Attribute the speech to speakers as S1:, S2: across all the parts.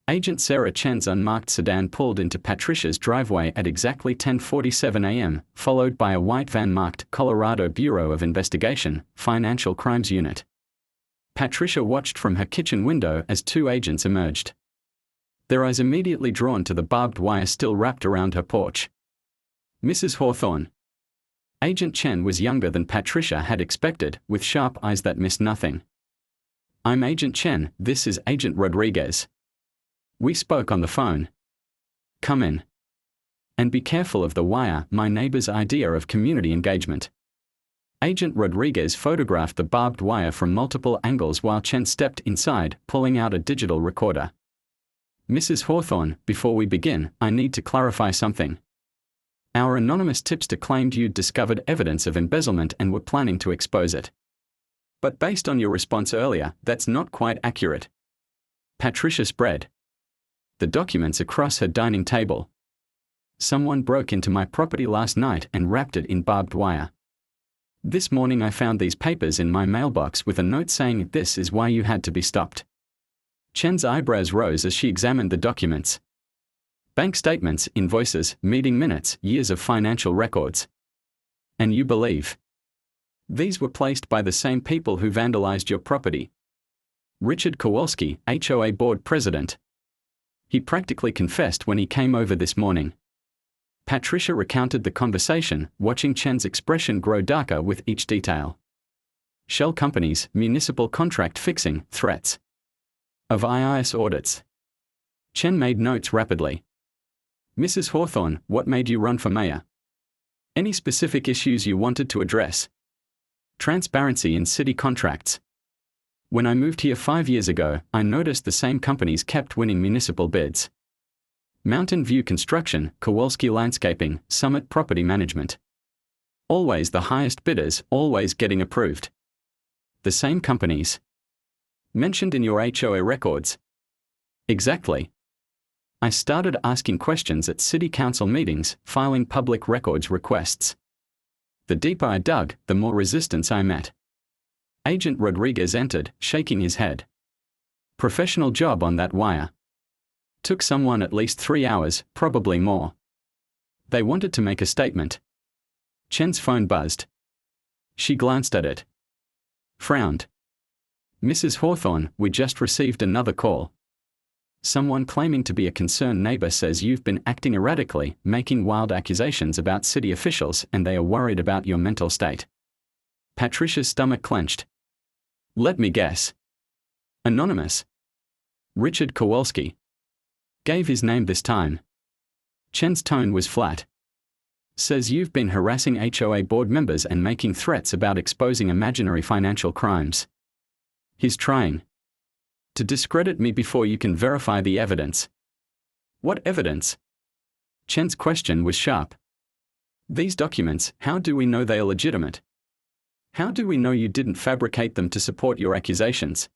S1: Agent Sarah Chen's unmarked sedan pulled into Patricia's driveway at exactly 10:47 a.m., followed by a white van marked Colorado Bureau of Investigation, Financial Crimes Unit. Patricia watched from her kitchen window as two agents emerged. Their eyes immediately drawn to the barbed wire still wrapped around her porch. Mrs. Hawthorne. Agent Chen was younger than Patricia had expected, with sharp eyes that missed nothing. I'm Agent Chen, this is Agent Rodriguez. We spoke on the phone. Come in. And be careful of the wire, my neighbor's idea of community engagement. Agent Rodriguez photographed the barbed wire from multiple angles while Chen stepped inside, pulling out a digital recorder. Mrs. Hawthorne, before we begin, I need to clarify something. Our anonymous tipster claimed you'd discovered evidence of embezzlement and were planning to expose it. But based on your response earlier, that's not quite accurate. Patricia spread the documents across her dining table. Someone broke into my property last night and wrapped it in barbed wire. This morning I found these papers in my mailbox with a note saying this is why you had to be stopped. Chen's eyebrows rose as she examined the documents. Bank statements, invoices, meeting minutes, years of financial records. And you believe these were placed by the same people who vandalized your property? Richard Kowalski, HOA board president. He practically confessed when he came over this morning. Patricia recounted the conversation, watching Chen's expression grow darker with each detail. Shell companies, municipal contract fixing, threats of IRS audits. Chen made notes rapidly. Mrs. Hawthorne, what made you run for mayor? Any specific issues you wanted to address? Transparency in city contracts. When I moved here 5 years ago, I noticed the same companies kept winning municipal bids. Mountain View Construction, Kowalski Landscaping, Summit Property Management. Always the highest bidders, always getting approved. The same companies mentioned in your HOA records. Exactly. I started asking questions at city council meetings, filing public records requests. The deeper I dug, the more resistance I met. Agent Rodriguez entered, shaking his head. Professional job on that wire. Took someone at least 3 hours, probably more. They wanted to make a statement. Chen's phone buzzed. She glanced at it. Frowned. Mrs. Hawthorne, we just received another call. Someone claiming to be a concerned neighbor says you've been acting erratically, making wild accusations about city officials, and they are worried about your mental state. Patricia's stomach clenched. Let me guess. Anonymous. Richard Kowalski. Gave his name this time. Chen's tone was flat. Says you've been harassing HOA board members and making threats about exposing imaginary financial crimes. He's trying to discredit me before you can verify the evidence. What evidence? Chen's question was sharp. These documents, how do we know they are legitimate? How do we know you didn't fabricate them to support your accusations?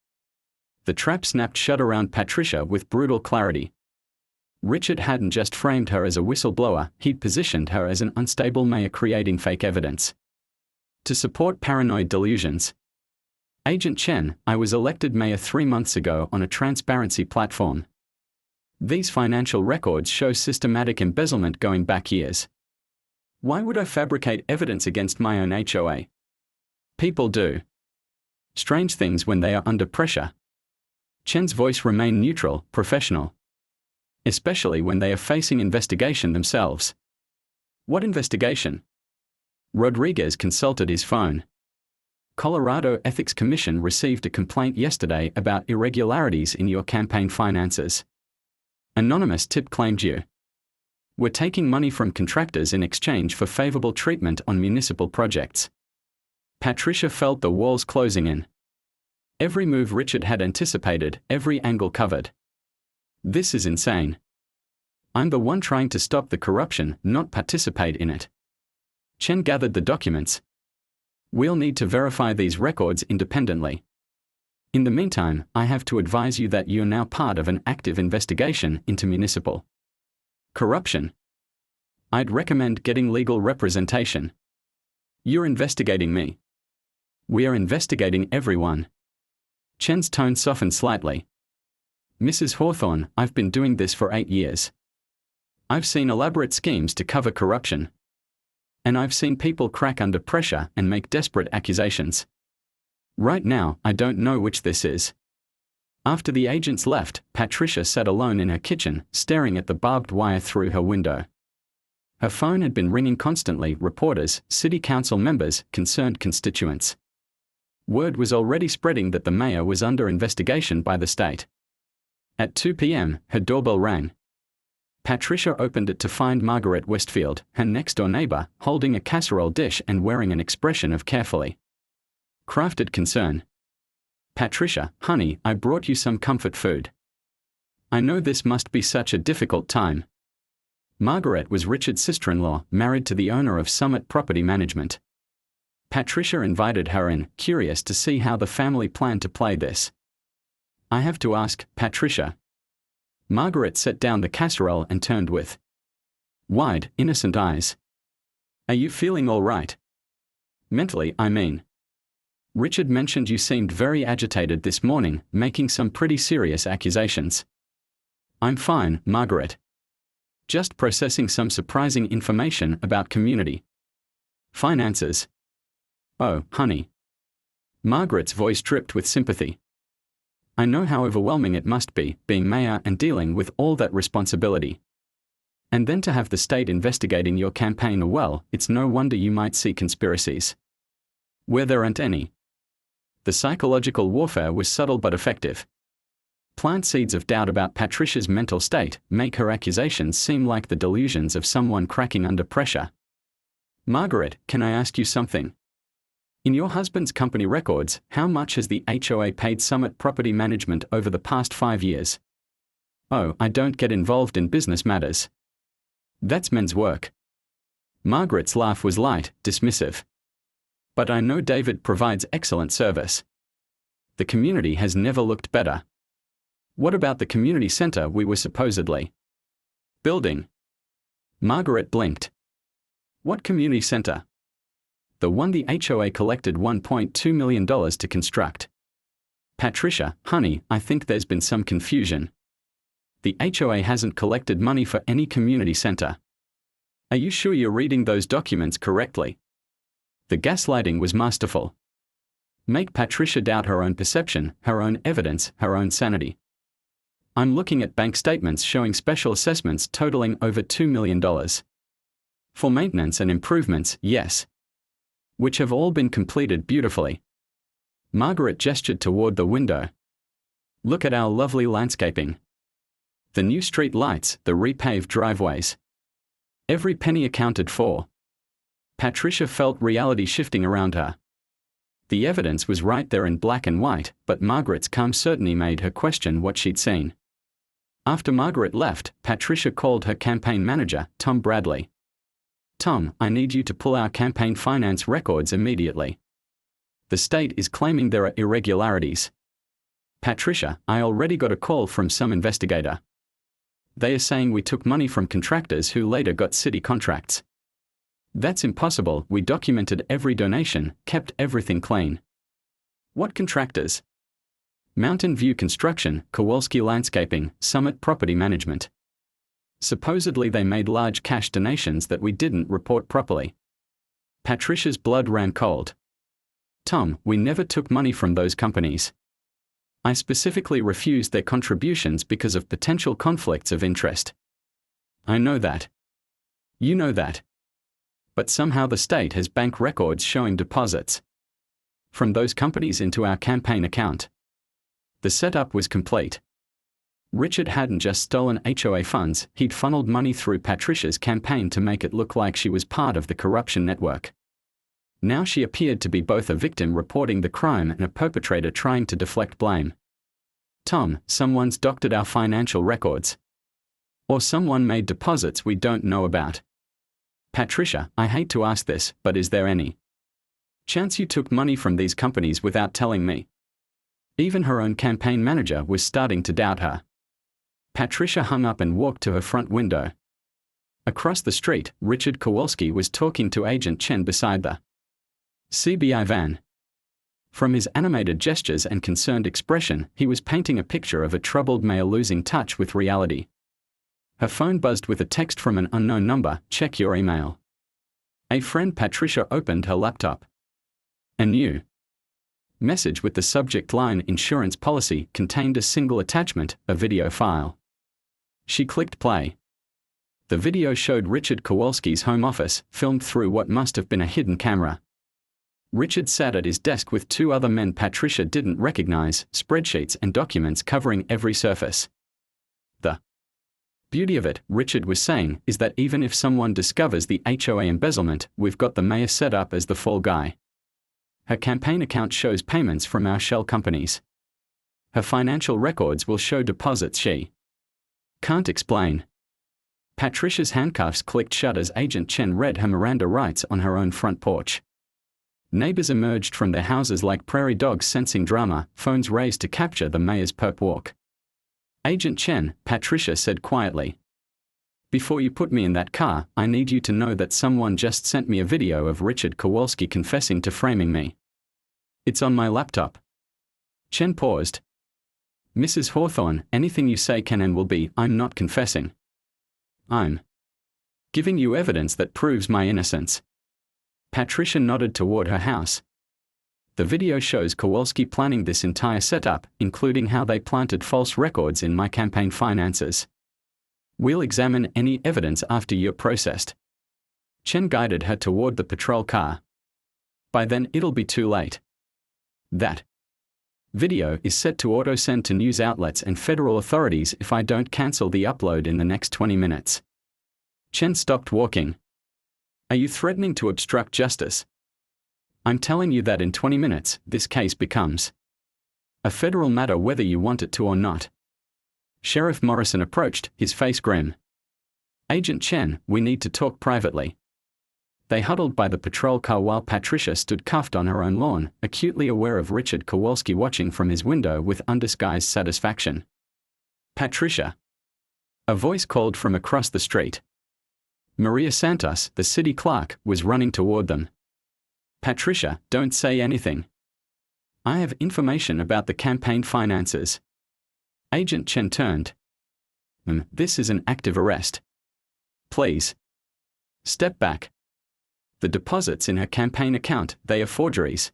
S1: The trap snapped shut around Patricia with brutal clarity. Richard hadn't just framed her as a whistleblower, he'd positioned her as an unstable mayor creating fake evidence to support paranoid delusions. Agent Chen, I was elected mayor 3 months ago on a transparency platform. These financial records show systematic embezzlement going back years. Why would I fabricate evidence against my own HOA? People do strange things when they are under pressure. Chen's voice remained neutral, professional. Especially when they are facing investigation themselves. What investigation? Rodriguez consulted his phone. Colorado Ethics Commission received a complaint yesterday about irregularities in your campaign finances. Anonymous tip claimed you were taking money from contractors in exchange for favorable treatment on municipal projects. Patricia felt the walls closing in. Every move Richard had anticipated, every angle covered. This is insane. I'm the one trying to stop the corruption, not participate in it. Chen gathered the documents. We'll need to verify these records independently. In the meantime, I have to advise you that you're now part of an active investigation into municipal corruption. I'd recommend getting legal representation. You're investigating me. We are investigating everyone. Chen's tone softened slightly. Mrs. Hawthorne, I've been doing this for 8 years. I've seen elaborate schemes to cover corruption. And I've seen people crack under pressure and make desperate accusations. Right now, I don't know which this is. After the agents left, Patricia sat alone in her kitchen, staring at the barbed wire through her window. Her phone had been ringing constantly: reporters, city council members, concerned constituents. Word was already spreading that the mayor was under investigation by the state. At 2 p.m., her doorbell rang. Patricia opened it to find Margaret Westfield, her next-door neighbor, holding a casserole dish and wearing an expression of carefully crafted concern. "Patricia, honey, I brought you some comfort food. I know this must be such a difficult time." Margaret was Richard's sister-in-law, married to the owner of Summit Property Management. Patricia invited her in, curious to see how the family planned to play this. "I have to ask, Patricia." Margaret set down the casserole and turned with wide, innocent eyes. "Are you feeling all right? Mentally, I mean. Richard mentioned you seemed very agitated this morning, making some pretty serious accusations." "I'm fine, Margaret. Just processing some surprising information about community finances." "Oh, honey." Margaret's voice dripped with sympathy. "I know how overwhelming it must be, being mayor and dealing with all that responsibility. And then to have the state investigating your campaign. Well, it's no wonder you might see conspiracies where there aren't any." The psychological warfare was subtle but effective. Plant seeds of doubt about Patricia's mental state, make her accusations seem like the delusions of someone cracking under pressure. "Margaret, can I ask you something? In your husband's company records, how much has the HOA paid Summit Property Management over the past 5 years?" "Oh, I don't get involved in business matters. That's men's work." Margaret's laugh was light, dismissive. "But I know David provides excellent service. The community has never looked better." "What about the community center we were supposedly building?" Margaret blinked. "What community center?" "The one the HOA collected $1.2 million to construct." "Patricia, honey, I think there's been some confusion. The HOA hasn't collected money for any community center. Are you sure you're reading those documents correctly?" The gaslighting was masterful. Make Patricia doubt her own perception, her own evidence, her own sanity. "I'm looking at bank statements showing special assessments totaling over $2 million. For maintenance and improvements, yes. Which have all been completed beautifully." Margaret gestured toward the window. "Look at our lovely landscaping. The new street lights, the repaved driveways. Every penny accounted for." Patricia felt reality shifting around her. The evidence was right there in black and white, but Margaret's calm certainty made her question what she'd seen. After Margaret left, Patricia called her campaign manager, Tom Bradley. "Tom, I need you to pull our campaign finance records immediately. The state is claiming there are irregularities." "Patricia, I already got a call from some investigator. They are saying we took money from contractors who later got city contracts." "That's impossible. We documented every donation, kept everything clean." "What contractors?" "Mountain View Construction, Kowalski Landscaping, Summit Property Management. Supposedly they made large cash donations that we didn't report properly." Patricia's blood ran cold. "Tom, we never took money from those companies. I specifically refused their contributions because of potential conflicts of interest." "I know that. You know that. But somehow the state has bank records showing deposits from those companies into our campaign account." The setup was complete. Richard hadn't just stolen HOA funds, he'd funneled money through Patricia's campaign to make it look like she was part of the corruption network. Now she appeared to be both a victim reporting the crime and a perpetrator trying to deflect blame. "Tom, someone's doctored our financial records. Or someone made deposits we don't know about." "Patricia, I hate to ask this, but is there any chance you took money from these companies without telling me?" Even her own campaign manager was starting to doubt her. Patricia hung up and walked to her front window. Across the street, Richard Kowalski was talking to Agent Chen beside the CBI van. From his animated gestures and concerned expression, he was painting a picture of a troubled male losing touch with reality. Her phone buzzed with a text from an unknown number. "Check your email." A friend. Patricia opened her laptop. A new message with the subject line "Insurance Policy" contained a single attachment, a video file. She clicked play. The video showed Richard Kowalski's home office, filmed through what must have been a hidden camera. Richard sat at his desk with two other men Patricia didn't recognize, spreadsheets and documents covering every surface. "The beauty of it," Richard was saying, "is that even if someone discovers the HOA embezzlement, we've got the mayor set up as the fall guy. Her campaign account shows payments from our shell companies. Her financial records will show deposits she can't explain." Patricia's handcuffs clicked shut as Agent Chen read her Miranda rights on her own front porch. Neighbors emerged from their houses like prairie dogs sensing drama, phones raised to capture the mayor's perp walk. "Agent Chen," Patricia said quietly, "before you put me in that car, I need you to know that someone just sent me a video of Richard Kowalski confessing to framing me. It's on my laptop." Chen paused. "Mrs. Hawthorne, anything you say can and will be. I'm not confessing. I'm giving you evidence that proves my innocence." Patricia nodded toward her house. "The video shows Kowalski planning this entire setup, including how they planted false records in my campaign finances. We'll examine any evidence after you're processed." Chen guided her toward the patrol car. "By then it'll be too late. That video is set to auto-send to news outlets and federal authorities if I don't cancel the upload in the next 20 minutes. Chen stopped walking. "Are you threatening to obstruct justice? I'm telling you that in 20 minutes, this case becomes a federal matter whether you want it to or not." Sheriff Morrison approached, his face grim. "Agent Chen, we need to talk privately." They huddled by the patrol car while Patricia stood cuffed on her own lawn, acutely aware of Richard Kowalski watching from his window with undisguised satisfaction. "Patricia!" A voice called from across the street. Maria Santos, the city clerk, was running toward them. "Patricia, don't say anything. I have information about the campaign finances." Agent Chen turned. This is an active arrest. Please step back. The deposits in her campaign account, they are forgeries."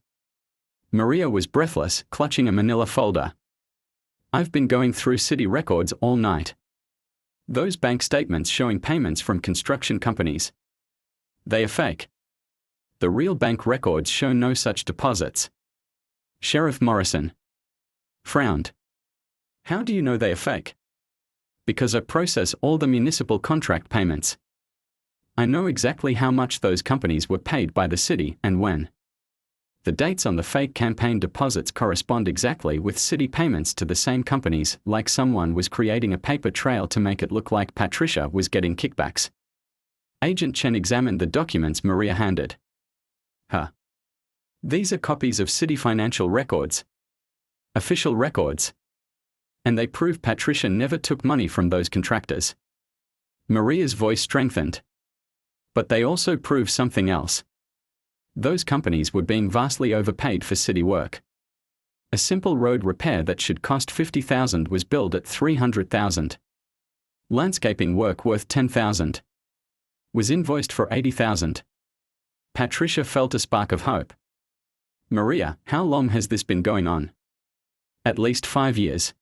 S1: Maria was breathless, clutching a manila folder. "I've been going through city records all night. Those bank statements showing payments from construction companies, they are fake. The real bank records show no such deposits." Sheriff Morrison frowned. "How do you know they are fake?" "Because I process all the municipal contract payments. I know exactly how much those companies were paid by the city and when. The dates on the fake campaign deposits correspond exactly with city payments to the same companies, like someone was creating a paper trail to make it look like Patricia was getting kickbacks." Agent Chen examined the documents Maria handed. These are copies of city financial records. Official records. And they prove Patricia never took money from those contractors." Maria's voice strengthened. "But they also prove something else. Those companies were being vastly overpaid for city work. A simple road repair that should cost $50,000 was billed at $300,000. Landscaping work worth $10,000 was invoiced for $80,000. Patricia felt a spark of hope. "Maria, how long has this been going on?" "At least 5 years.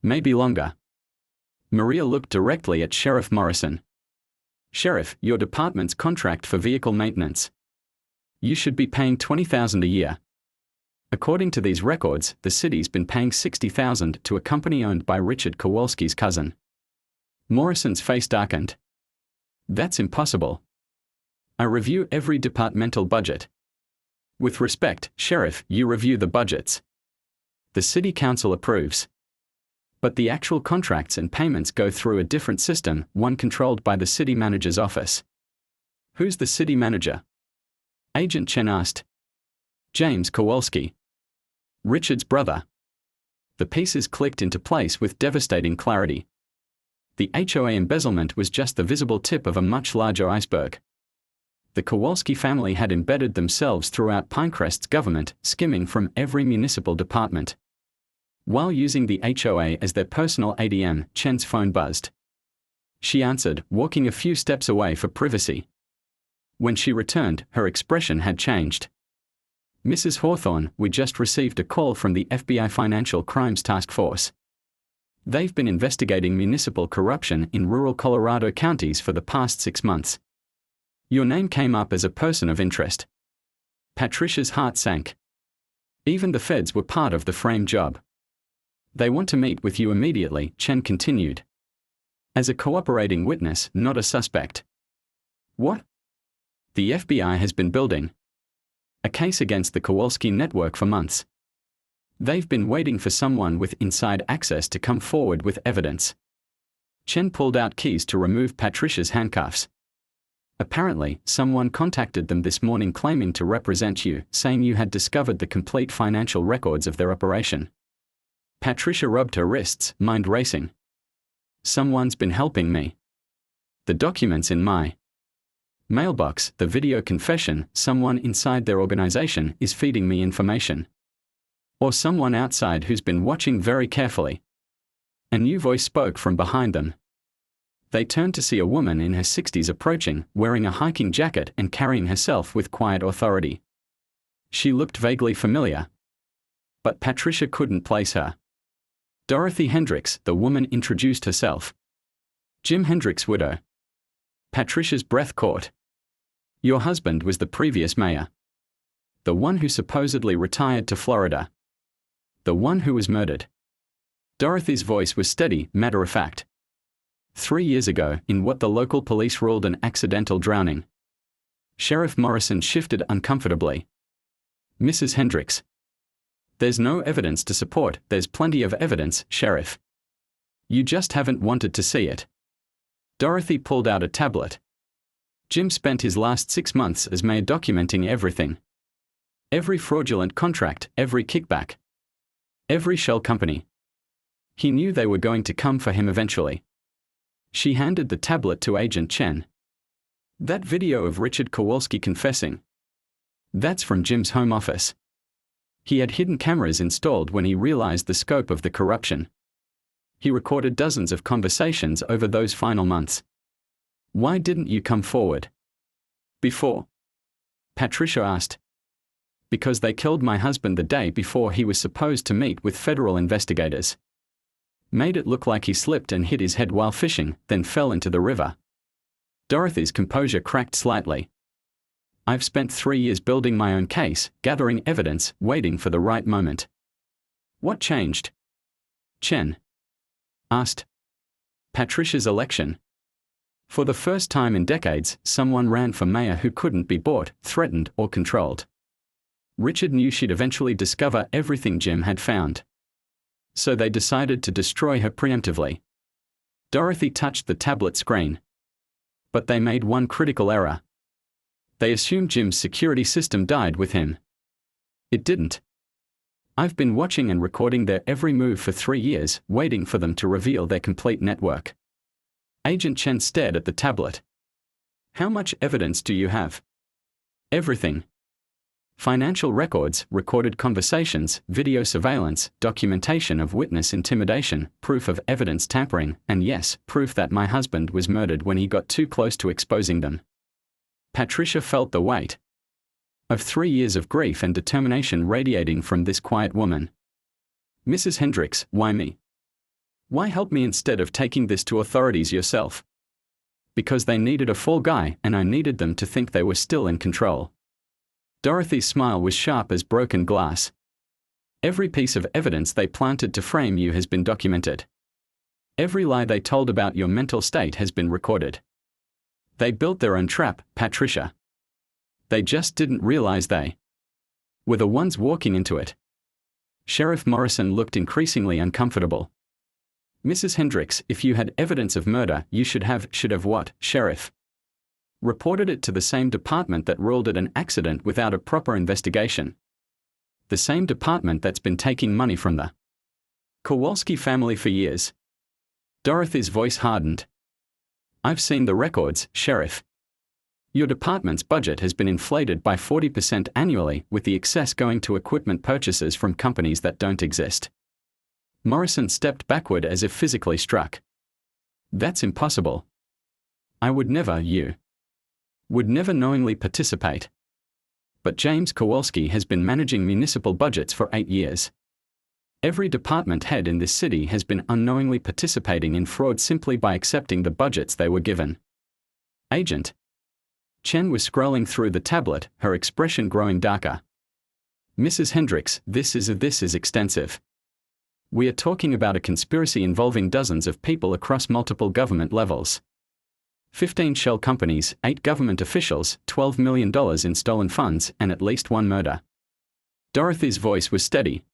S1: Maybe longer." Maria looked directly at Sheriff Morrison. "Sheriff, your department's contract for vehicle maintenance. You should be paying $20,000 a year. According to these records, the city's been paying $60,000 to a company owned by Richard Kowalski's cousin." Morrison's face darkened. "That's impossible. I review every departmental budget. With respect, Sheriff, you review the budgets. The City Council approves. But the actual contracts and payments go through a different system, one controlled by the city manager's office." "Who's the city manager?" Agent Chen asked. "James Kowalski. Richard's brother." The pieces clicked into place with devastating clarity. The HOA embezzlement was just the visible tip of a much larger iceberg. The Kowalski family had embedded themselves throughout Pinecrest's government, skimming from every municipal department. While using the HOA as their personal ATM, Chen's phone buzzed. She answered, walking a few steps away for privacy. When she returned, her expression had changed. "Mrs. Hawthorne, we just received a call from the FBI Financial Crimes Task Force. They've been investigating municipal corruption in rural Colorado counties for the past 6 months. Your name came up as a person of interest." Patricia's heart sank. Even the feds were part of the frame job. "They want to meet with you immediately," Chen continued. "As a cooperating witness, not a suspect." "What?" "The FBI has been building a case against the Kowalski network for months. They've been waiting for someone with inside access to come forward with evidence." Chen pulled out keys to remove Patricia's handcuffs. "Apparently, someone contacted them this morning claiming to represent you, saying you had discovered the complete financial records of their operation." Patricia rubbed her wrists, mind racing. "Someone's been helping me. The documents in my mailbox, the video confession, someone inside their organization is feeding me information. Or someone outside who's been watching very carefully." A new voice spoke from behind them. They turned to see a woman in her 60s approaching, wearing a hiking jacket and carrying herself with quiet authority. She looked vaguely familiar, but Patricia couldn't place her. "Dorothy Hendricks," the woman introduced herself. "Jim Hendricks' widow." Patricia's breath caught. "Your husband was the previous mayor. The one who supposedly retired to Florida. The one who was murdered." Dorothy's voice was steady, matter-of-fact. 3 years ago, in what the local police ruled an accidental drowning." Sheriff Morrison shifted uncomfortably. "Mrs. Hendricks. There's no evidence to support." "There's plenty of evidence, Sheriff. You just haven't wanted to see it." Dorothy pulled out a tablet. "Jim spent his last 6 months as mayor documenting everything. Every fraudulent contract, every kickback, every shell company. He knew they were going to come for him eventually." She handed the tablet to Agent Chen. "That video of Richard Kowalski confessing. That's from Jim's home office. He had hidden cameras installed when he realized the scope of the corruption. He recorded dozens of conversations over those final months. Why didn't you come forward before?" Patricia asked. "Because they killed my husband the day before he was supposed to meet with federal investigators. Made it look like he slipped and hit his head while fishing, then fell into the river." Dorothy's composure cracked slightly. "I've spent 3 years building my own case, gathering evidence, waiting for the right moment." "What changed?" Chen asked. "Patricia's election. For the first time in decades, someone ran for mayor who couldn't be bought, threatened, or controlled. Richard knew she'd eventually discover everything Jim had found. So they decided to destroy her preemptively." Dorothy touched the tablet screen. "But they made one critical error. They assumed Jim's security system died with him. It didn't. I've been watching and recording their every move for 3 years, waiting for them to reveal their complete network." Agent Chen stared at the tablet. "How much evidence do you have?" "Everything. Financial records, recorded conversations, video surveillance, documentation of witness intimidation, proof of evidence tampering, and yes, proof that my husband was murdered when he got too close to exposing them." Patricia felt the weight of 3 years of grief and determination radiating from this quiet woman. "Mrs. Hendricks, why me? Why help me instead of taking this to authorities yourself?" "Because they needed a fall guy, and I needed them to think they were still in control." Dorothy's smile was sharp as broken glass. "Every piece of evidence they planted to frame you has been documented. Every lie they told about your mental state has been recorded. They built their own trap, Patricia. They just didn't realize they were the ones walking into it." Sheriff Morrison looked increasingly uncomfortable. "Mrs. Hendricks, if you had evidence of murder, you should have what, Sheriff? Reported it to the same department that ruled it an accident without a proper investigation. The same department that's been taking money from the Kowalski family for years." Dorothy's voice hardened. "I've seen the records, Sheriff. Your department's budget has been inflated by 40% annually, with the excess going to equipment purchases from companies that don't exist. Morrison stepped backward as if physically struck. That's impossible. I would never knowingly participate. But James Kowalski has been managing municipal budgets for 8 years. Every department head in this city has been unknowingly participating in fraud simply by accepting the budgets they were given. Agent Chen was scrolling through the tablet, her expression growing darker. Mrs. Hendricks, this is extensive. We are talking about a conspiracy involving dozens of people across multiple government levels. 15 shell companies, 8 government officials, $12 million in stolen funds, and at least 1 murder. Dorothy's voice was steady.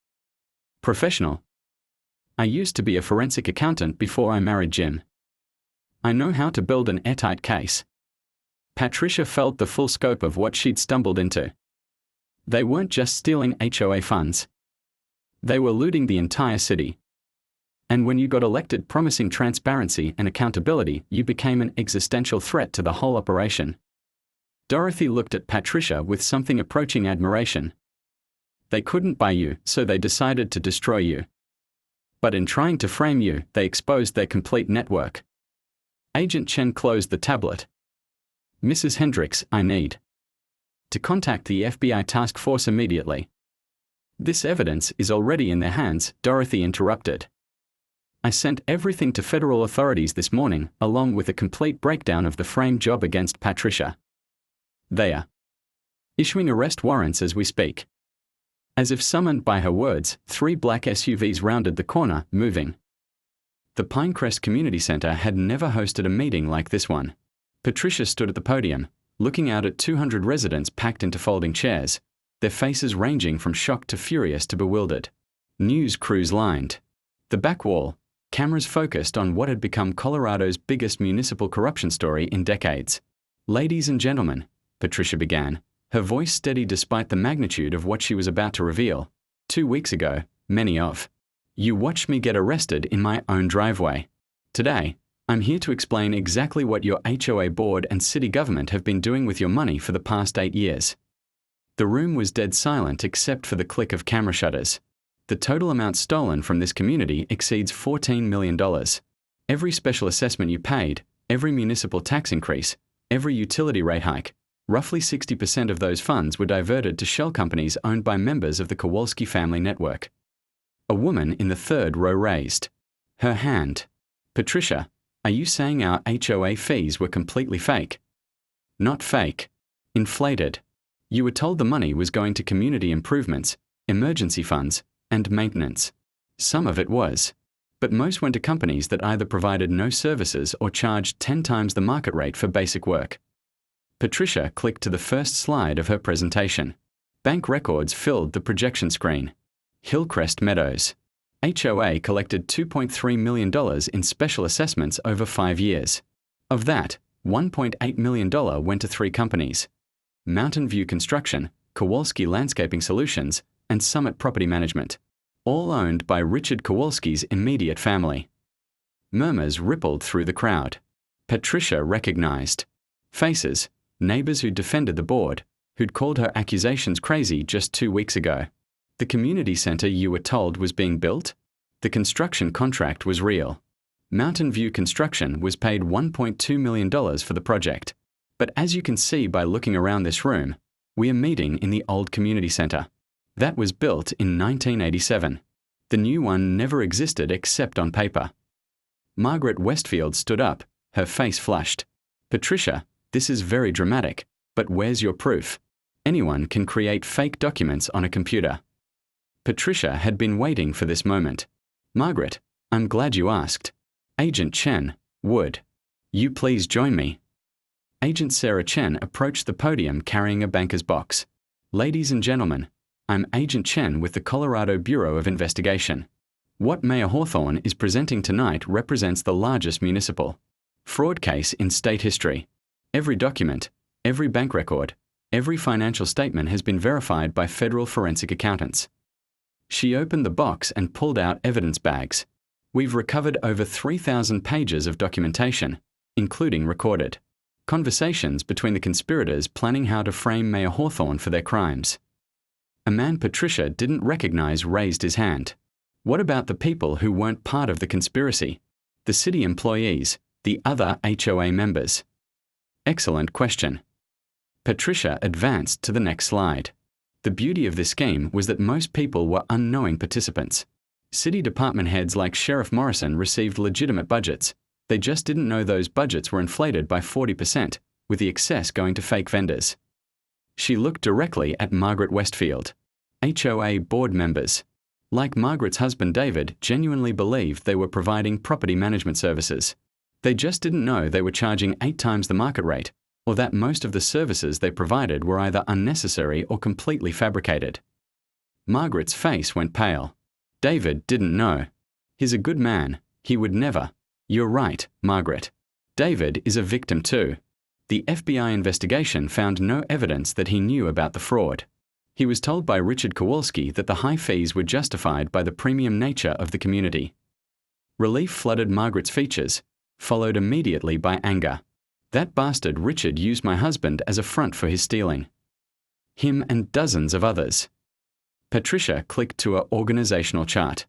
S1: Professional. I used to be a forensic accountant before I married Jim. I know how to build an airtight case. Patricia felt the full scope of what she'd stumbled into. They weren't just stealing HOA funds. They were looting the entire city. And when you got elected promising transparency and accountability, you became an existential threat to the whole operation. Dorothy looked at Patricia with something approaching admiration. They couldn't buy you, so they decided to destroy you. But in trying to frame you, they exposed their complete network. Agent Chen closed the tablet. Mrs. Hendricks, I need to contact the FBI task force immediately. This evidence is already in their hands, Dorothy interrupted. I sent everything to federal authorities this morning, along with a complete breakdown of the frame job against Patricia. They are issuing arrest warrants as we speak. As if summoned by her words, 3 black SUVs rounded the corner, moving. The Pinecrest Community Center had never hosted a meeting like this one. Patricia stood at the podium, looking out at 200 residents packed into folding chairs, their faces ranging from shocked to furious to bewildered. News crews lined the back wall, cameras focused on what had become Colorado's biggest municipal corruption story in decades. Ladies and gentlemen, Patricia began, her voice steady despite the magnitude of what she was about to reveal. 2 weeks ago, many of you watched me get arrested in my own driveway. Today, I'm here to explain exactly what your HOA board and city government have been doing with your money for the past 8 years. The room was dead silent except for the click of camera shutters. The total amount stolen from this community exceeds $14 million. Every special assessment you paid, every municipal tax increase, every utility rate hike, roughly 60% of those funds were diverted to shell companies owned by members of the Kowalski family network. A woman in the third row raised her hand. Patricia, are you saying our HOA fees were completely fake? Not fake. Inflated. You were told the money was going to community improvements, emergency funds, and maintenance. Some of it was. But most went to companies that either provided no services or charged 10 times the market rate for basic work. Patricia clicked to the first slide of her presentation. Bank records filled the projection screen. Hillcrest Meadows. HOA collected $2.3 million in special assessments over 5 years. Of that, $1.8 million went to 3 companies: Mountain View Construction, Kowalski Landscaping Solutions, and Summit Property Management, all owned by Richard Kowalski's immediate family. Murmurs rippled through the crowd. Patricia recognized faces, neighbors who'd defended the board, who'd called her accusations crazy just 2 weeks ago. The community center you were told was being built? The construction contract was real. Mountain View Construction was paid $1.2 million for the project. But as you can see by looking around this room, we are meeting in the old community center. That was built in 1987. The new one never existed except on paper. Margaret Westfield stood up, her face flushed. Patricia, this is very dramatic, but where's your proof? Anyone can create fake documents on a computer. Patricia had been waiting for this moment. Margaret, I'm glad you asked. Agent Chen, would you please join me? Agent Sarah Chen approached the podium carrying a banker's box. Ladies and gentlemen, I'm Agent Chen with the Colorado Bureau of Investigation. What Mayor Hawthorne is presenting tonight represents the largest municipal fraud case in state history. Every document, every bank record, every financial statement has been verified by federal forensic accountants. She opened the box and pulled out evidence bags. We've recovered over 3,000 pages of documentation, including recorded Conversations between the conspirators planning how to frame Mayor Hawthorne for their crimes. A man Patricia didn't recognize raised his hand. What about the people who weren't part of the conspiracy? The city employees, the other HOA members? Excellent question. Patricia advanced to the next slide. The beauty of this scheme was that most people were unknowing participants. City department heads like Sheriff Morrison received legitimate budgets. They just didn't know those budgets were inflated by 40%, with the excess going to fake vendors. She looked directly at Margaret Westfield. HOA board members, like Margaret's husband David, genuinely believed they were providing property management services. They just didn't know they were charging 8 times the market rate, or that most of the services they provided were either unnecessary or completely fabricated. Margaret's face went pale. David didn't know. He's a good man. He would never. You're right, Margaret. David is a victim too. The FBI investigation found no evidence that he knew about the fraud. He was told by Richard Kowalski that the high fees were justified by the premium nature of the community. Relief flooded Margaret's features, followed immediately by anger. That bastard Richard used my husband as a front for his stealing. Him and dozens of others. Patricia clicked to an organizational chart.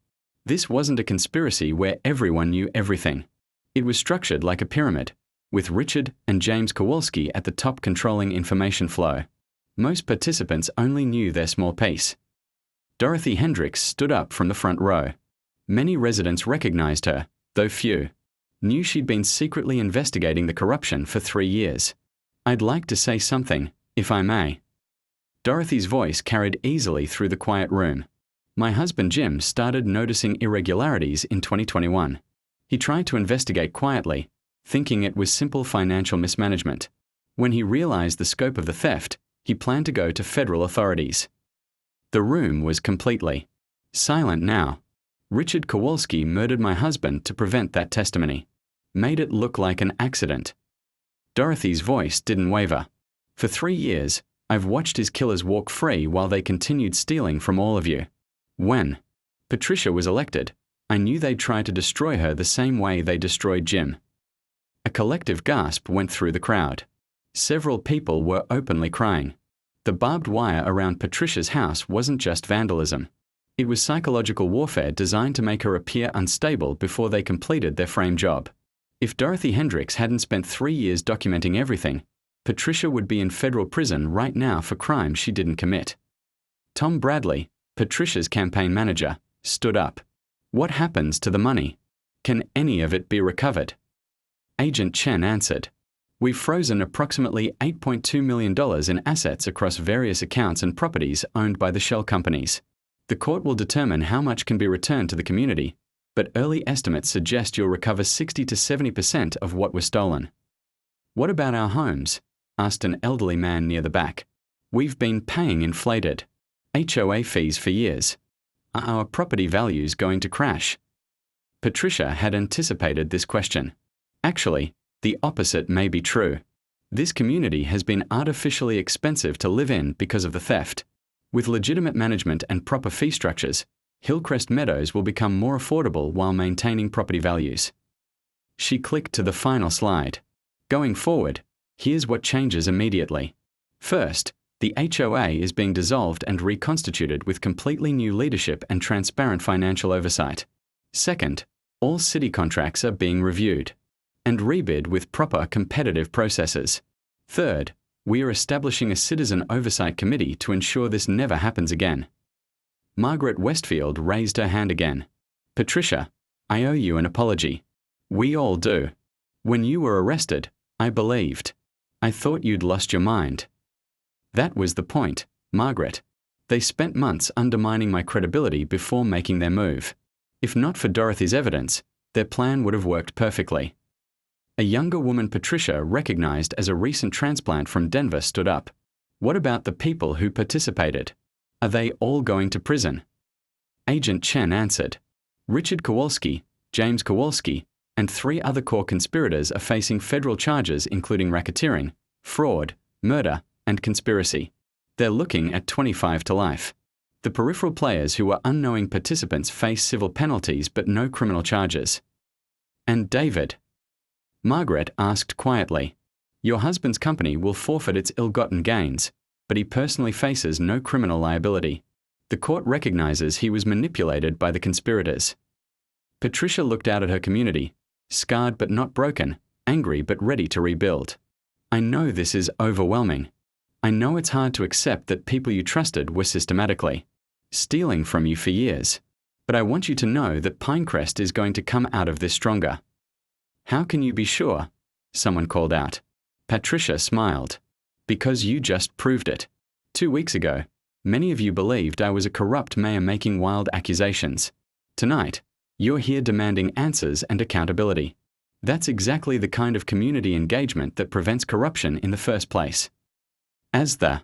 S1: This wasn't a conspiracy where everyone knew everything. It was structured like a pyramid, with Richard and James Kowalski at the top controlling information flow. Most participants only knew their small piece. Dorothy Hendricks stood up from the front row. Many residents recognized her, though few knew she'd been secretly investigating the corruption for 3 years. I'd like to say something, if I may. Dorothy's voice carried easily through the quiet room. My husband Jim started noticing irregularities in 2021. He tried to investigate quietly, thinking it was simple financial mismanagement. When he realized the scope of the theft, he planned to go to federal authorities. The room was completely silent now. Richard Kowalski murdered my husband to prevent that testimony. Made it look like an accident. Dorothy's voice didn't waver. For 3 years, I've watched his killers walk free while they continued stealing from all of you. When Patricia was elected, I knew they'd try to destroy her the same way they destroyed Jim. A collective gasp went through the crowd. Several people were openly crying. The barbed wire around Patricia's house wasn't just vandalism. It was psychological warfare designed to make her appear unstable before they completed their frame job. If Dorothy Hendricks hadn't spent 3 years documenting everything, Patricia would be in federal prison right now for crimes she didn't commit. Tom Bradley, Patricia's campaign manager, stood up. What happens to the money? Can any of it be recovered? Agent Chen answered. We've frozen approximately $8.2 million in assets across various accounts and properties owned by the shell companies. The court will determine how much can be returned to the community, but early estimates suggest you'll recover 60 to 70% of what was stolen. What about our homes? Asked an elderly man near the back. We've been paying inflated HOA fees for years. Are our property values going to crash? Patricia had anticipated this question. Actually, the opposite may be true. This community has been artificially expensive to live in because of the theft. With legitimate management and proper fee structures, Hillcrest Meadows will become more affordable while maintaining property values. She clicked to the final slide. Going forward, here's what changes immediately. First, the HOA is being dissolved and reconstituted with completely new leadership and transparent financial oversight. Second, all city contracts are being reviewed and rebid with proper competitive processes. Third, we are establishing a citizen oversight committee to ensure this never happens again. Margaret Westfield raised her hand again. Patricia, I owe you an apology. We all do. When you were arrested, I believed. I thought you'd lost your mind. That was the point, Margaret. They spent months undermining my credibility before making their move. If not for Dorothy's evidence, their plan would have worked perfectly. A younger woman Patricia recognized as a recent transplant from Denver stood up. What about the people who participated? Are they all going to prison? Agent Chen answered. Richard Kowalski, James Kowalski, and 3 other core conspirators are facing federal charges including racketeering, fraud, murder, and conspiracy. They're looking at 25 to life. The peripheral players who were unknowing participants face civil penalties but no criminal charges. And David? Margaret asked quietly. Your husband's company will forfeit its ill-gotten gains, but he personally faces no criminal liability. The court recognizes he was manipulated by the conspirators. Patricia looked out at her community, scarred but not broken, angry but ready to rebuild. I know this is overwhelming. I know it's hard to accept that people you trusted were systematically stealing from you for years. But I want you to know that Pinecrest is going to come out of this stronger. How can you be sure? Someone called out. Patricia smiled. Because you just proved it. 2 weeks ago, many of you believed I was a corrupt mayor making wild accusations. Tonight, you're here demanding answers and accountability. That's exactly the kind of community engagement that prevents corruption in the first place. As the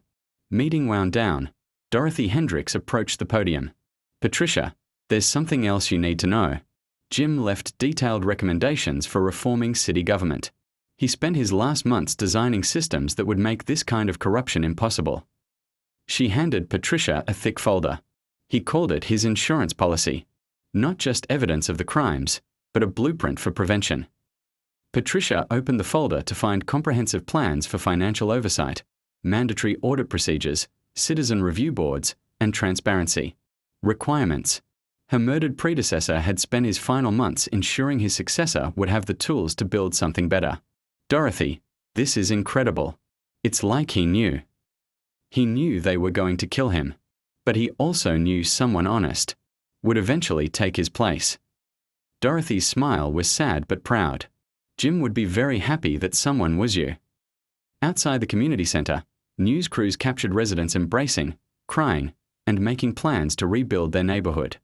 S1: meeting wound down, Dorothy Hendricks approached the podium. Patricia, there's something else you need to know. Jim left detailed recommendations for reforming city government. He spent his last months designing systems that would make this kind of corruption impossible. She handed Patricia a thick folder. He called it his insurance policy. Not just evidence of the crimes, but a blueprint for prevention. Patricia opened the folder to find comprehensive plans for financial oversight, mandatory audit procedures, citizen review boards, and transparency. Requirements. Her murdered predecessor had spent his final months ensuring his successor would have the tools to build something better. Dorothy, this is incredible. It's like he knew. He knew they were going to kill him. But he also knew someone honest would eventually take his place. Dorothy's smile was sad but proud. Jim would be very happy that someone was you. Outside the community center, news crews captured residents embracing, crying, and making plans to rebuild their neighborhood.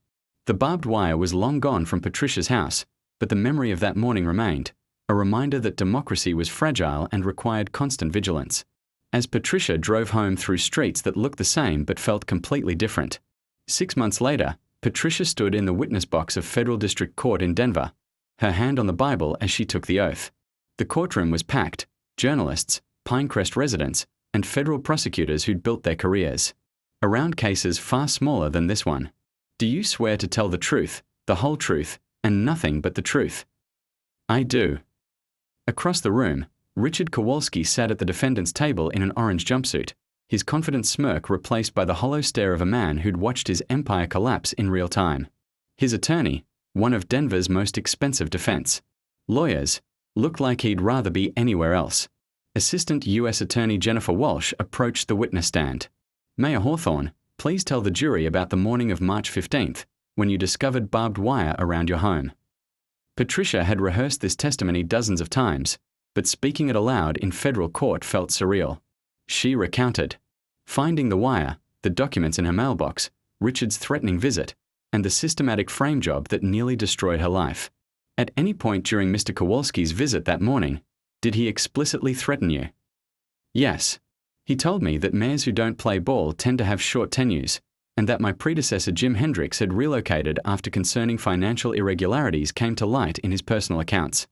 S1: The barbed wire was long gone from Patricia's house, but the memory of that morning remained, a reminder that democracy was fragile and required constant vigilance. As Patricia drove home through streets that looked the same but felt completely different. 6 months later, Patricia stood in the witness box of Federal District Court in Denver, her hand on the Bible as she took the oath. The courtroom was packed, journalists, Pinecrest residents, and federal prosecutors who'd built their careers around cases far smaller than this one. Do you swear to tell the truth, the whole truth, and nothing but the truth? I do. Across the room, Richard Kowalski sat at the defendant's table in an orange jumpsuit, his confident smirk replaced by the hollow stare of a man who'd watched his empire collapse in real time. His attorney, one of Denver's most expensive defense lawyers, looked like he'd rather be anywhere else. Assistant U.S. Attorney Jennifer Walsh approached the witness stand. Mayor Hawthorne, please tell the jury about the morning of March 15th, when you discovered barbed wire around your home. Patricia had rehearsed this testimony dozens of times, but speaking it aloud in federal court felt surreal. She recounted finding the wire, the documents in her mailbox, Richard's threatening visit, and the systematic frame job that nearly destroyed her life. At any point during Mr. Kowalski's visit that morning, did he explicitly threaten you? Yes. He told me that mayors who don't play ball tend to have short tenures, and that my predecessor Jim Hendricks had relocated after concerning financial irregularities came to light in his personal accounts.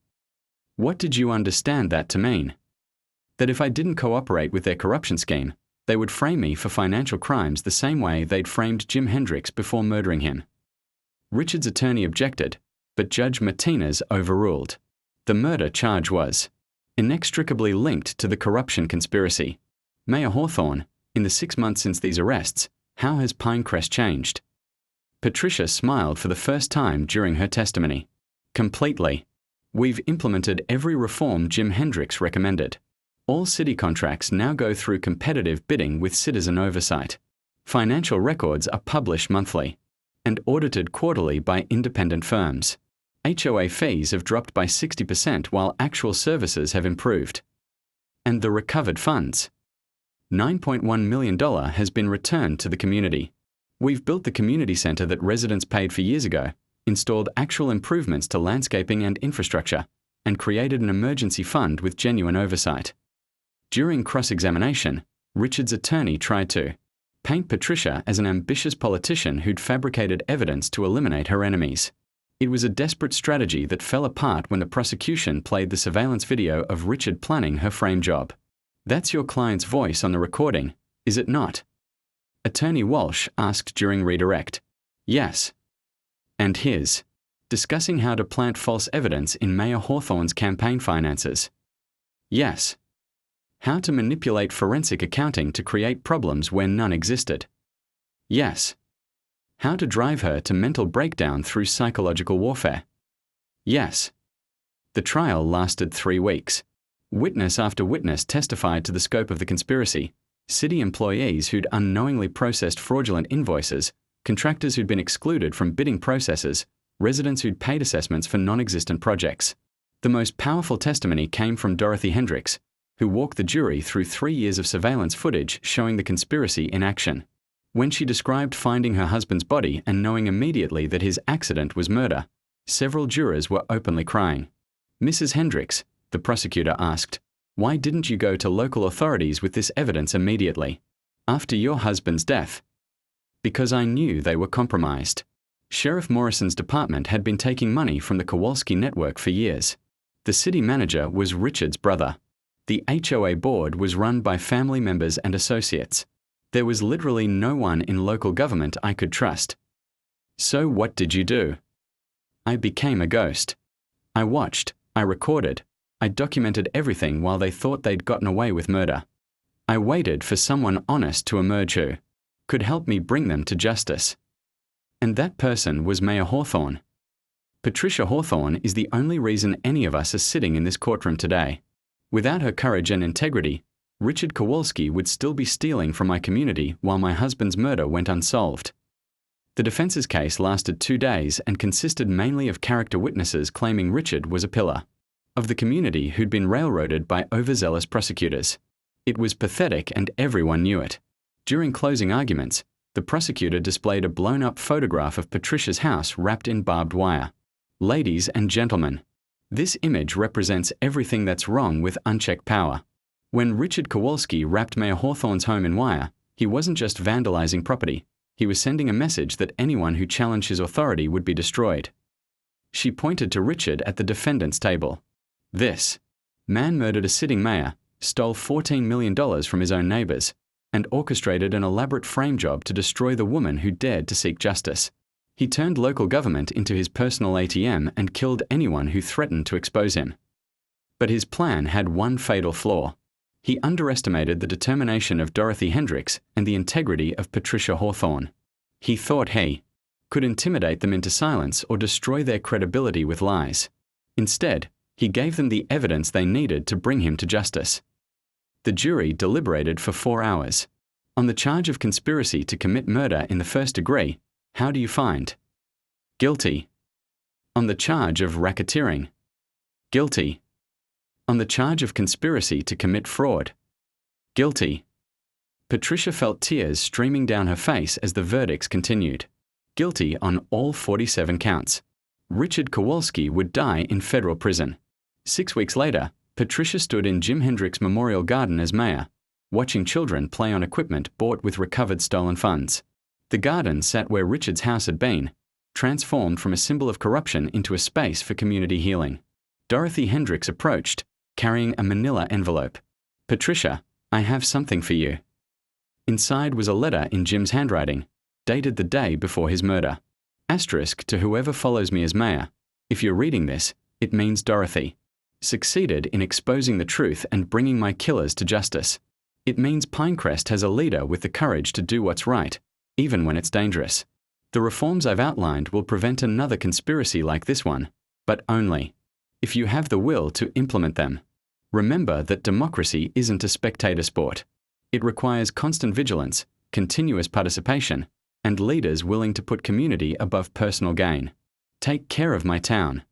S1: What did you understand that to mean? That if I didn't cooperate with their corruption scheme, they would frame me for financial crimes the same way they'd framed Jim Hendricks before murdering him. Richard's attorney objected, but Judge Martinez overruled. The murder charge was inextricably linked to the corruption conspiracy. Mayor Hawthorne, in the 6 months since these arrests, how has Pinecrest changed? Patricia smiled for the first time during her testimony. Completely. We've implemented every reform Jim Hendricks recommended. All city contracts now go through competitive bidding with citizen oversight. Financial records are published monthly and audited quarterly by independent firms. HOA fees have dropped by 60% while actual services have improved. And the recovered funds? $9.1 million has been returned to the community. We've built the community center that residents paid for years ago, installed actual improvements to landscaping and infrastructure, and created an emergency fund with genuine oversight. During cross-examination, Richard's attorney tried to paint Patricia as an ambitious politician who'd fabricated evidence to eliminate her enemies. It was a desperate strategy that fell apart when the prosecution played the surveillance video of Richard planning her frame job. That's your client's voice on the recording, is it not? Attorney Walsh asked during redirect. Yes. And his, discussing how to plant false evidence in Mayor Hawthorne's campaign finances. Yes. How to manipulate forensic accounting to create problems where none existed. Yes. How to drive her to mental breakdown through psychological warfare. Yes. The trial lasted 3 weeks. Witness after witness testified to the scope of the conspiracy. City employees who'd unknowingly processed fraudulent invoices, contractors who'd been excluded from bidding processes, residents who'd paid assessments for non-existent projects. The most powerful testimony came from Dorothy Hendricks, who walked the jury through 3 years of surveillance footage showing the conspiracy in action. When she described finding her husband's body and knowing immediately that his accident was murder, several jurors were openly crying. Mrs. Hendricks, the prosecutor asked, "Why didn't you go to local authorities with this evidence immediately, after your husband's death?" "Because I knew they were compromised." Sheriff Morrison's department had been taking money from the Kowalski network for years. The city manager was Richard's brother. The HOA board was run by family members and associates. There was literally no one in local government I could trust. So what did you do? I became a ghost. I watched, I recorded, I documented everything while they thought they'd gotten away with murder. I waited for someone honest to emerge who could help me bring them to justice. And that person was Mayor Hawthorne. Patricia Hawthorne is the only reason any of us are sitting in this courtroom today. Without her courage and integrity, Richard Kowalski would still be stealing from my community while my husband's murder went unsolved. The defense's case lasted 2 days and consisted mainly of character witnesses claiming Richard was a pillar of the community who'd been railroaded by overzealous prosecutors. It was pathetic and everyone knew it. During closing arguments, the prosecutor displayed a blown-up photograph of Patricia's house wrapped in barbed wire. Ladies and gentlemen, this image represents everything that's wrong with unchecked power. When Richard Kowalski wrapped Mayor Hawthorne's home in wire, he wasn't just vandalizing property, he was sending a message that anyone who challenged his authority would be destroyed. She pointed to Richard at the defendant's table. This man murdered a sitting mayor, stole $14 million from his own neighbors, and orchestrated an elaborate frame job to destroy the woman who dared to seek justice. He turned local government into his personal ATM and killed anyone who threatened to expose him. But his plan had one fatal flaw. He underestimated the determination of Dorothy Hendricks and the integrity of Patricia Hawthorne. He thought he could intimidate them into silence or destroy their credibility with lies. Instead, he gave them the evidence they needed to bring him to justice. The jury deliberated for 4 hours. On the charge of conspiracy to commit murder in the first degree, how do you find? Guilty. On the charge of racketeering? Guilty. On the charge of conspiracy to commit fraud? Guilty. Patricia felt tears streaming down her face as the verdicts continued. Guilty on all 47 counts. Richard Kowalski would die in federal prison. 6 weeks later, Patricia stood in Jim Hendricks Memorial Garden as mayor, watching children play on equipment bought with recovered stolen funds. The garden sat where Richard's house had been, transformed from a symbol of corruption into a space for community healing. Dorothy Hendricks approached, carrying a manila envelope. "Patricia, I have something for you." Inside was a letter in Jim's handwriting, dated the day before his murder. Asterisk to whoever follows me as mayor. If you're reading this, it means Dorothy succeeded in exposing the truth and bringing my killers to justice. It means Pinecrest has a leader with the courage to do what's right, even when it's dangerous. The reforms I've outlined will prevent another conspiracy like this one, but only if you have the will to implement them. Remember that democracy isn't a spectator sport. It requires constant vigilance, continuous participation, and leaders willing to put community above personal gain. Take care of my town.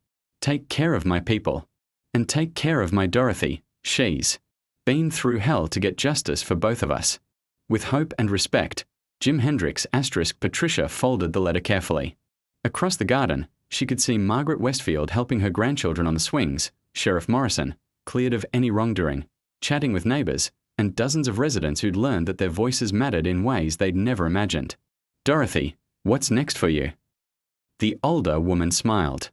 S1: Take care of my people. And take care of my Dorothy. She's been through hell to get justice for both of us. With hope and respect, Jim Hendricks * Patricia folded the letter carefully. Across the garden, she could see Margaret Westfield helping her grandchildren on the swings, Sheriff Morrison, cleared of any wrongdoing, chatting with neighbors, and dozens of residents who'd learned that their voices mattered in ways they'd never imagined. "Dorothy, what's next for you?" The older woman smiled.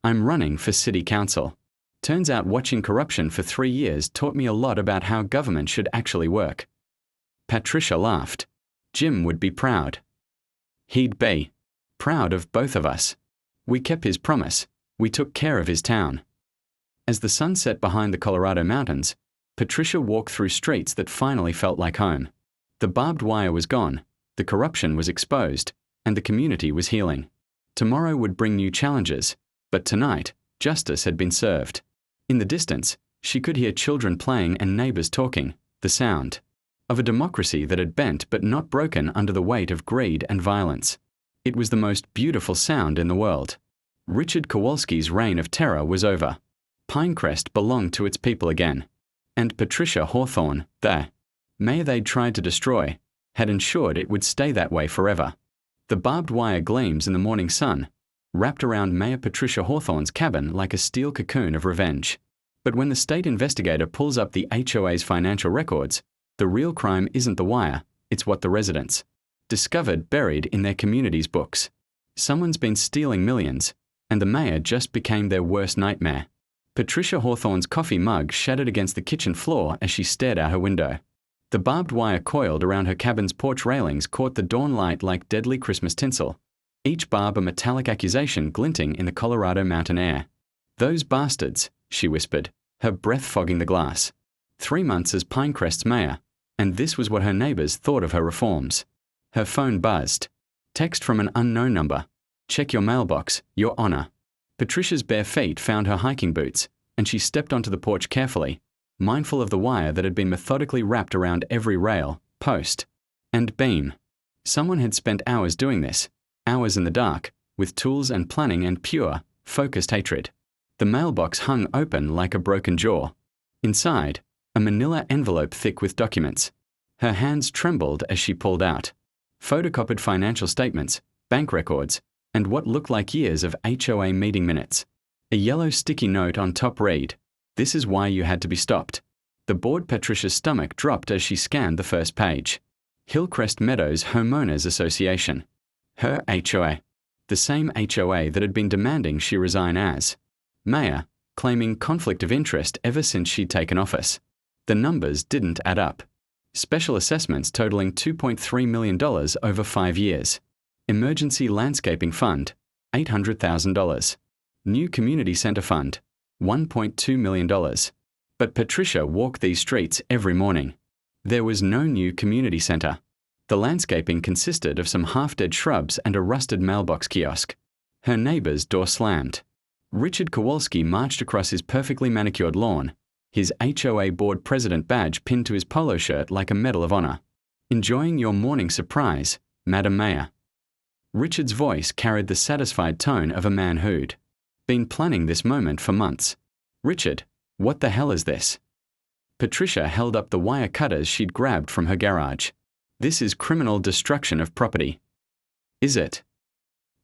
S1: "I'm running for city council. Turns out watching corruption for 3 years taught me a lot about how government should actually work." Patricia laughed. "Jim would be proud. He'd be proud of both of us. We kept his promise. We took care of his town." As the sun set behind the Colorado mountains, Patricia walked through streets that finally felt like home. The barbed wire was gone, the corruption was exposed, and the community was healing. Tomorrow would bring new challenges, but tonight, justice had been served. In the distance, she could hear children playing and neighbors talking, the sound of a democracy that had bent but not broken under the weight of greed and violence. It was the most beautiful sound in the world. Richard Kowalski's reign of terror was over. Pinecrest belonged to its people again. And Patricia Hawthorne, the mayor they'd tried to destroy, had ensured it would stay that way forever. The barbed wire gleams in the morning sun, wrapped around Mayor Patricia Hawthorne's cabin like a steel cocoon of revenge. But when the state investigator pulls up the HOA's financial records, the real crime isn't the wire, it's what the residents discovered buried in their community's books. Someone's been stealing millions, and the mayor just became their worst nightmare. Patricia Hawthorne's coffee mug shattered against the kitchen floor as she stared out her window. The barbed wire coiled around her cabin's porch railings caught the dawn light like deadly Christmas tinsel, each barb a metallic accusation glinting in the Colorado mountain air. "Those bastards," she whispered, her breath fogging the glass. 3 months as Pinecrest's mayor, and this was what her neighbors thought of her reforms. Her phone buzzed. Text from an unknown number. "Check your mailbox, Your Honor." Patricia's bare feet found her hiking boots, and she stepped onto the porch carefully, mindful of the wire that had been methodically wrapped around every rail, post, and beam. Someone had spent hours doing this, hours in the dark, with tools and planning and pure, focused hatred. The mailbox hung open like a broken jaw. Inside, a manila envelope thick with documents. Her hands trembled as she pulled out. Photocopied financial statements, bank records, and what looked like years of HOA meeting minutes. A yellow sticky note on top read, "This is why you had to be stopped." The bored Patricia's stomach dropped as she scanned the first page. Hillcrest Meadows Homeowners Association. Her HOA. The same HOA that had been demanding she resign as mayor, claiming conflict of interest ever since she'd taken office. The numbers didn't add up. Special assessments totaling $2.3 million over 5 years. Emergency Landscaping Fund, $800,000. New Community Center Fund, $1.2 million. But Patricia walked these streets every morning. There was no new community center. The landscaping consisted of some half-dead shrubs and a rusted mailbox kiosk. Her neighbor's door slammed. Richard Kowalski marched across his perfectly manicured lawn, his HOA board president badge pinned to his polo shirt like a medal of honor. "Enjoying your morning surprise, Madam Mayor." Richard's voice carried the satisfied tone of a man who'd been planning this moment for months. "Richard, what the hell is this?" Patricia held up the wire cutters she'd grabbed from her garage. "This is criminal destruction of property." "Is it?"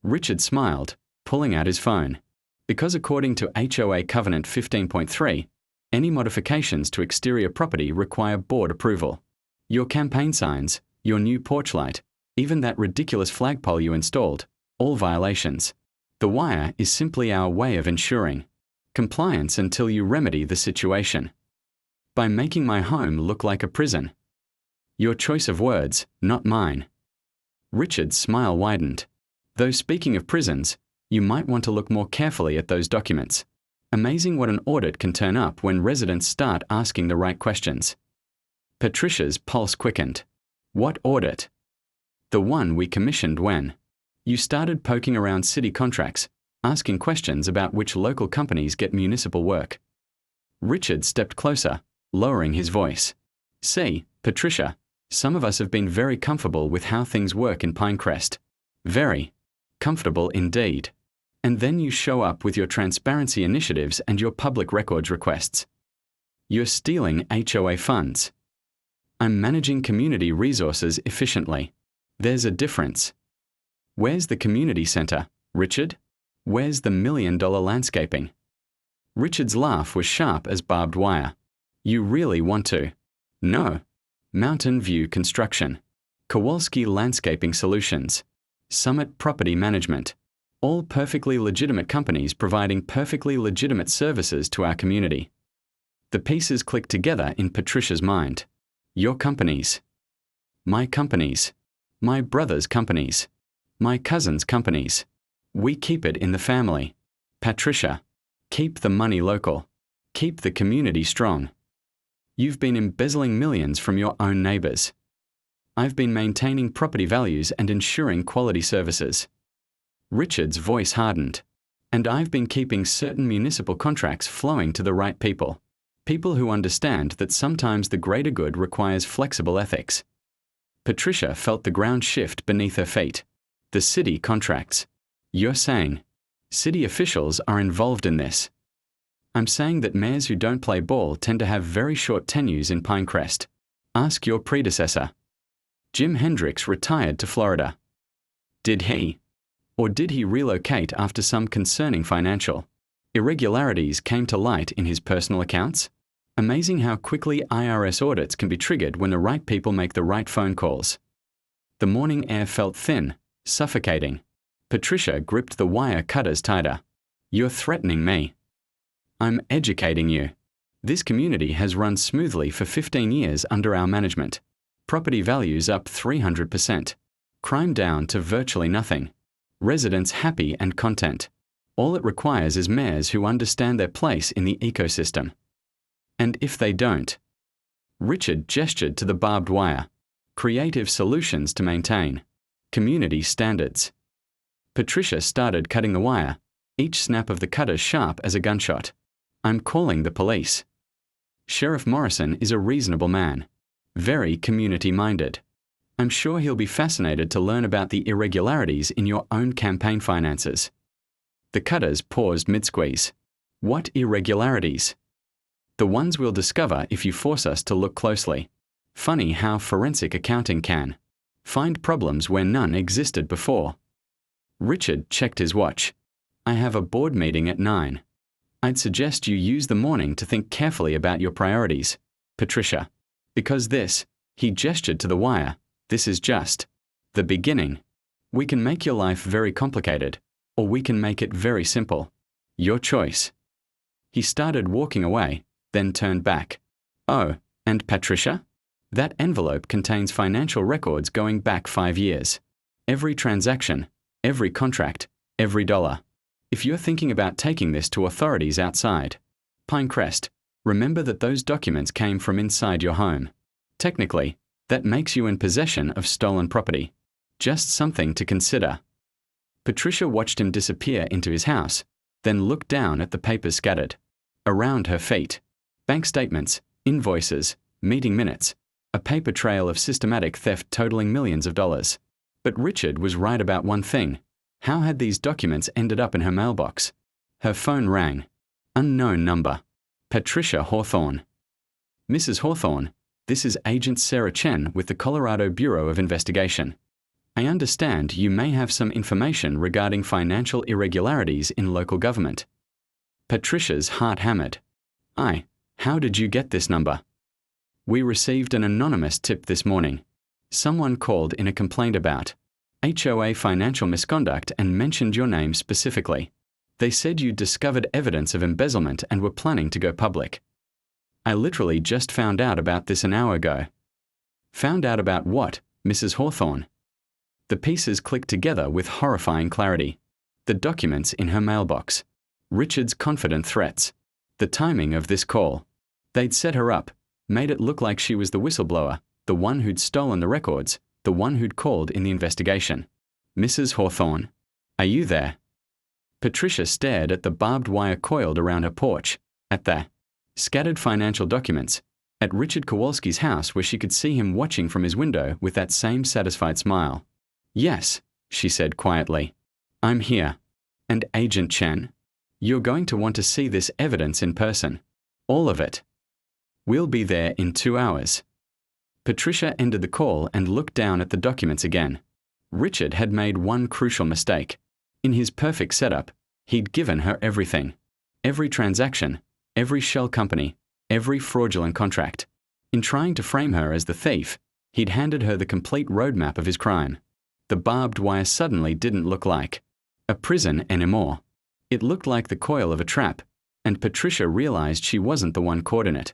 S1: Richard smiled, pulling out his phone. Because according to HOA Covenant 15.3, any modifications to exterior property require board approval. Your campaign signs, your new porch light, even that ridiculous flagpole you installed, all violations. The wire is simply our way of ensuring compliance until you remedy the situation. By making my home look like a prison. Your choice of words, not mine. Richard's smile widened. Though speaking of prisons, you might want to look more carefully at those documents. Amazing what an audit can turn up when residents start asking the right questions. Patricia's pulse quickened. "What audit?" "The one we commissioned when you started poking around city contracts, asking questions about which local companies get municipal work." Richard stepped closer, lowering his voice. "See, Patricia, some of us have been very comfortable with how things work in Pinecrest. Very comfortable indeed. And then you show up with your transparency initiatives and your public records requests. You're stealing HOA funds. I'm managing community resources efficiently. There's a difference. Where's the community center, Richard? Where's the $1 million landscaping?" Richard's laugh was sharp as barbed wire. "You really want to?" "No. Mountain View Construction. Kowalski Landscaping Solutions. Summit Property Management. All perfectly legitimate companies providing perfectly legitimate services to our community." The pieces clicked together in Patricia's mind. Your companies. My companies. My brother's companies. My cousin's companies. We keep it in the family. Patricia. Keep the money local. Keep the community strong. You've been embezzling millions from your own neighbors. I've been maintaining property values and ensuring quality services. Richard's voice hardened. And I've been keeping certain municipal contracts flowing to the right people. People who understand that sometimes the greater good requires flexible ethics. Patricia felt the ground shift beneath her feet. The city contracts. You're saying city officials are involved in this? I'm saying that mayors who don't play ball tend to have very short tenures in Pinecrest. Ask your predecessor. Jim Hendricks retired to Florida. Did he? Or did he relocate after some concerning financial irregularities came to light in his personal accounts? Amazing how quickly IRS audits can be triggered when the right people make the right phone calls. The morning air felt thin, suffocating. Patricia gripped the wire cutters tighter. You're threatening me. I'm educating you. This community has run smoothly for 15 years under our management. Property values up 300%. Crime down to virtually nothing. Residents happy and content. All it requires is mayors who understand their place in the ecosystem. And if they don't? Richard gestured to the barbed wire. Creative solutions to maintain. Community standards. Patricia started cutting the wire, each snap of the cutter sharp as a gunshot. I'm calling the police. Sheriff Morrison is a reasonable man. Very community-minded. I'm sure he'll be fascinated to learn about the irregularities in your own campaign finances. The cutters paused mid-squeeze. What irregularities? The ones we'll discover if you force us to look closely. Funny how forensic accounting can find problems where none existed before. Richard checked his watch. I have a board meeting at 9. I'd suggest you use the morning to think carefully about your priorities, Patricia. Because this, he gestured to the wire, this is just the beginning. We can make your life very complicated, or we can make it very simple. Your choice. He started walking away, then turned back. Oh, and Patricia? That envelope contains financial records going back 5 years. Every transaction, every contract, every dollar. If you're thinking about taking this to authorities outside Pinecrest, remember that those documents came from inside your home. Technically, that makes you in possession of stolen property. Just something to consider. Patricia watched him disappear into his house, then looked down at the papers scattered around her feet. Bank statements, invoices, meeting minutes, a paper trail of systematic theft totaling millions of dollars. But Richard was right about one thing. How had these documents ended up in her mailbox? Her phone rang. Unknown number. Patricia Hawthorne. Mrs. Hawthorne, this is Agent Sarah Chen with the Colorado Bureau of Investigation. I understand you may have some information regarding financial irregularities in local government. Patricia's heart hammered. How did you get this number? We received an anonymous tip this morning. Someone called in a complaint about HOA financial misconduct and mentioned your name specifically. They said you discovered evidence of embezzlement and were planning to go public. I literally just found out about this an hour ago. Found out about what, Mrs. Hawthorne? The pieces clicked together with horrifying clarity. The documents in her mailbox. Richard's confident threats. The timing of this call. They'd set her up, made it look like she was the whistleblower, the one who'd stolen the records, the one who'd called in the investigation. Mrs. Hawthorne, are you there? Patricia stared at the barbed wire coiled around her porch, at the scattered financial documents, at Richard Kowalski's house where she could see him watching from his window with that same satisfied smile. Yes, she said quietly. I'm here. And Agent Chen? You're going to want to see this evidence in person. All of it. We'll be there in 2 hours. Patricia ended the call and looked down at the documents again. Richard had made one crucial mistake. In his perfect setup, he'd given her everything. Every transaction, every shell company, every fraudulent contract. In trying to frame her as the thief, he'd handed her the complete roadmap of his crime. The barbed wire suddenly didn't look like a prison anymore. It looked like the coil of a trap, and Patricia realized she wasn't the one caught in it.